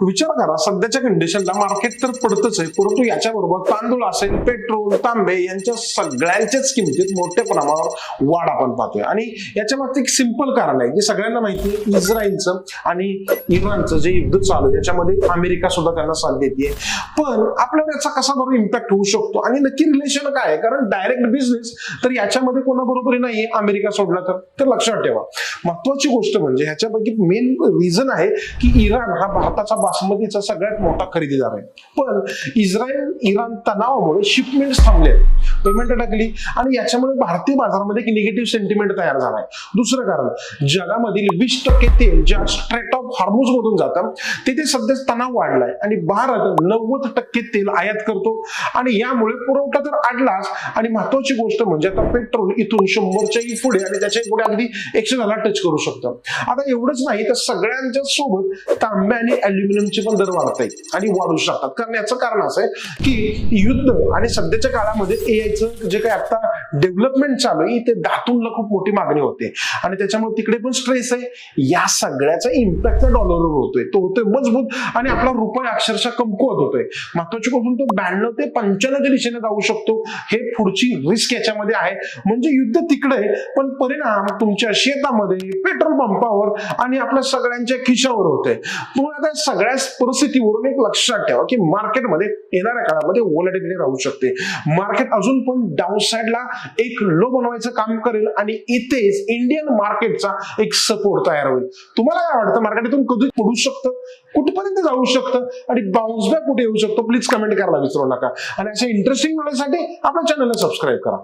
विचार करा, सध्याच्या कंडिशनला मार्केट तर पडतच आहे, परंतु याच्याबरोबर तांदूळ असेल, पेट्रोल, तांबे यांच्या सगळ्यांच्याच किमतीत मोठ्या प्रमाणावर वाढ आपण पाहतोय. आणि याच्या मागचं एक सिंपल कारण आहे की सगळ्यांना माहिती आहे इस्रायलचं आणि इराणचं जे युद्ध चालू आहे याच्यामध्ये अमेरिका सुद्धा त्यांना साथ देते. पण आपल्याला याचा कसा बरोबर इम्पॅक्ट होऊ शकतो आणि नक्की रिलेशन काय आहे, कारण डायरेक्ट बिझनेस तर याच्यामध्ये कोणाबरोबर नाहीये अमेरिका सोडला तर लक्षात ठेवा. महत्वाची गोष्ट म्हणजे ह्याच्यापैकी मेन रिझन आहे की इराण हा भारताचा बासमतीचा सगळ्यात मोठा खरेदीदार आहे. पण इस्रायल इराण तणावामुळे शिपमेंट थांबले, पेमेंट अटकली आणि याच्यामुळे भारतीय बाजारामध्ये एक निगेटिव्ह सेंटिमेंट तयार झालाय. दुसरं कारण, जगामधील 20% तेल ज्या स्ट्रेट ऑफ हॉर्मुझ मधून जातं तिथे सध्या तणाव वाढलाय आणि भारत 90% तेल आयात करतो आणि यामुळे पुरवठा तर अडलाच. आणि महत्वाची गोष्ट म्हणजे आता पेट्रोल इथून 100च्याही पुढे आणि त्याच्या पुढे अगदी 110ला टच करू शकतं. आता एवढंच नाही तर सगळ्यांच्या सोबत तांबे आणि अल्युमिनियमचे पण दर वाढत आहेत आणि वाढू शकतात. कारण याचं कारण असं आहे की युद्ध आणि सध्याच्या काळामध्ये एआयचं जे काही आता डेव्हलपमेंट चालू आहे ते धातूंना खूप मोठी मागणी होते आणि त्याच्यामुळे तिकडे पण स्ट्रेस आहे. या सगळ्याचा इम्पॅक्ट डॉलरवर होतोय, तो होतोय मजबूत आणि आपला रुपये अक्षरशः कमकुवत होतोय. महत्वाची गोष्ट, तो 92 ते 95च्या दिशेने जाऊ शकतो. हे पुढची रिस्क याच्यामध्ये आहे. म्हणजे युद्ध तिकडे पण परिणाम तुमच्या शेतामध्ये, पेट्रोल पंपावर आणि आपल्या सगळ्यांच्या खिशावर होते. मग आता सगळ्या परिस्थितीवरून एक लक्षात ठेवा की मार्केटमध्ये येणाऱ्या काळामध्ये व्होलॅटिलिटी राहू शकते. मार्केट अजून पण डाऊन साइडला एक लो बनवायचं काम करेल आणि इथेच इंडियन मार्केटचा एक सपोर्ट तयार होईल. तुम्हाला काय वाटतं, मार्केट इथून कधी पडू शकतं, कुठपर्यंत जाऊ शकतं आणि बाउन्स बॅक कुठे येऊ शकतो? प्लीज कमेंट करायला विसरू नका आणि अशा इंटरेस्टिंग नॉलेजसाठी आपल्या चॅनलला सबस्क्राईब करा.